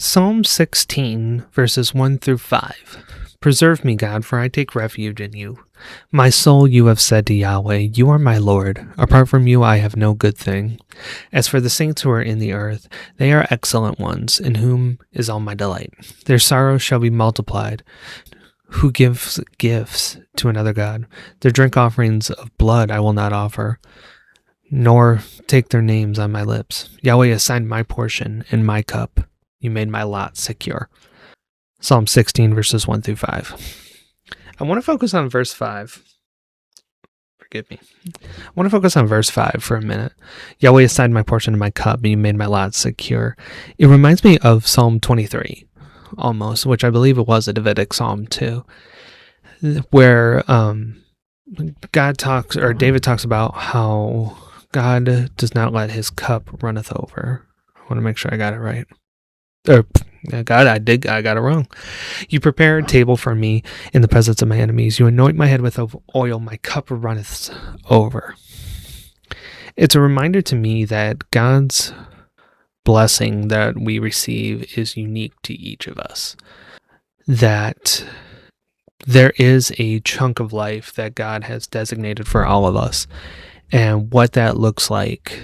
Psalm 16, verses 1 through 5. Preserve me, God, for I take refuge in you. My soul, you have said to Yahweh, you are my Lord. Apart from you, I have no good thing. As for the saints who are in the earth, they are excellent ones, in whom is all my delight. Their sorrows shall be multiplied. Who gives gifts to another God? Their drink offerings of blood I will not offer, nor take their names on my lips. Yahweh assigned my portion and my cup. You made my lot secure. Psalm 16, verses 1 through 5. I want to focus on verse 5. Forgive me. I want to focus on verse 5 for a minute. Yahweh assigned my portion and my cup, and you made my lot secure. It reminds me of Psalm 23, almost, which I believe it was a Davidic psalm too, where David talks about how God does not let his cup runneth over. I want to make sure I got it right. God, I got it wrong. You prepare a table for me in the presence of my enemies. You anoint my head with oil. My cup runneth over. It's a reminder to me that God's blessing that we receive is unique to each of us. That there is a chunk of life that God has designated for all of us. And what that looks like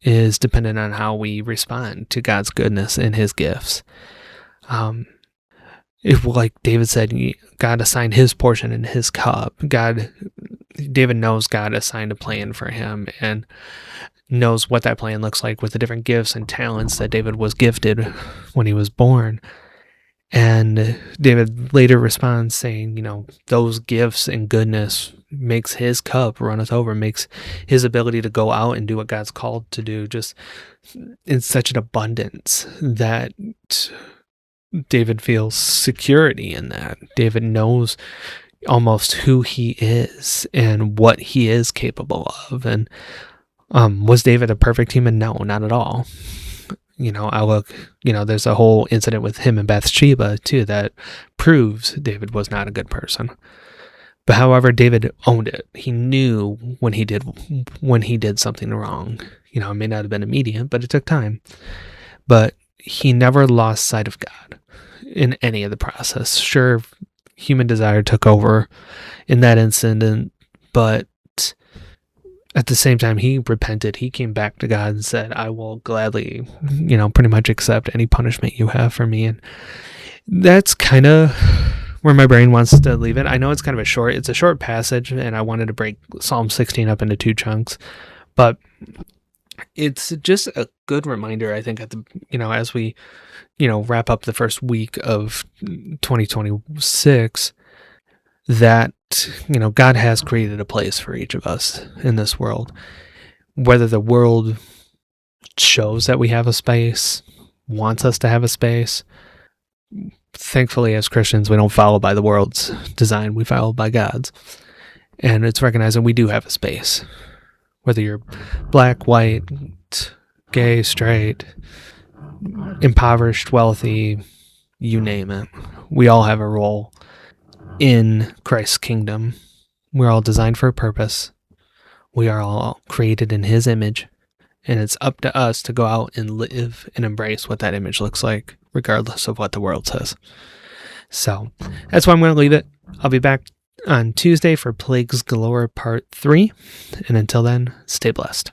is dependent on how we respond to God's goodness and his gifts. If, like David said, God assigned his portion in his cup. David knows God assigned a plan for him and knows what that plan looks like with the different gifts and talents that David was gifted when he was born. And David later responds saying, those gifts and goodness makes his cup runneth over, makes his ability to go out and do what God's called to do just in such an abundance that David feels security in that. David knows almost who he is and what he is capable of. And was David a perfect human? No, not at all. There's a whole incident with him and Bathsheba too that proves David was not a good person. But however, David owned it. He knew when he did something wrong. It may not have been immediate, but it took time. But he never lost sight of God in any of the process. Sure, human desire took over in that incident, but at the same time, he repented. He came back to God and said, I will gladly, pretty much accept any punishment you have for me. And that's kind of where my brain wants to leave it. I know it's kind of it's a short passage, and I wanted to break Psalm 16 up into two chunks, but it's just a good reminder, I think, as we, wrap up the first week of 2026, that, God has created a place for each of us in this world. Whether the world shows that we have a space, wants us to have a space, thankfully as Christians, we don't follow by the world's design, we follow by God's. And it's recognizing we do have a space. Whether you're black, white, gay, straight, impoverished, wealthy, you name it. We all have a role in Christ's kingdom. We're all designed for a purpose. We are all created in his image, and it's up to us to go out and live and embrace what that image looks like, regardless of what the world says. So that's why I'm going to leave it. I'll be back on Tuesday for Plagues Galore Part 3, and until then, stay blessed.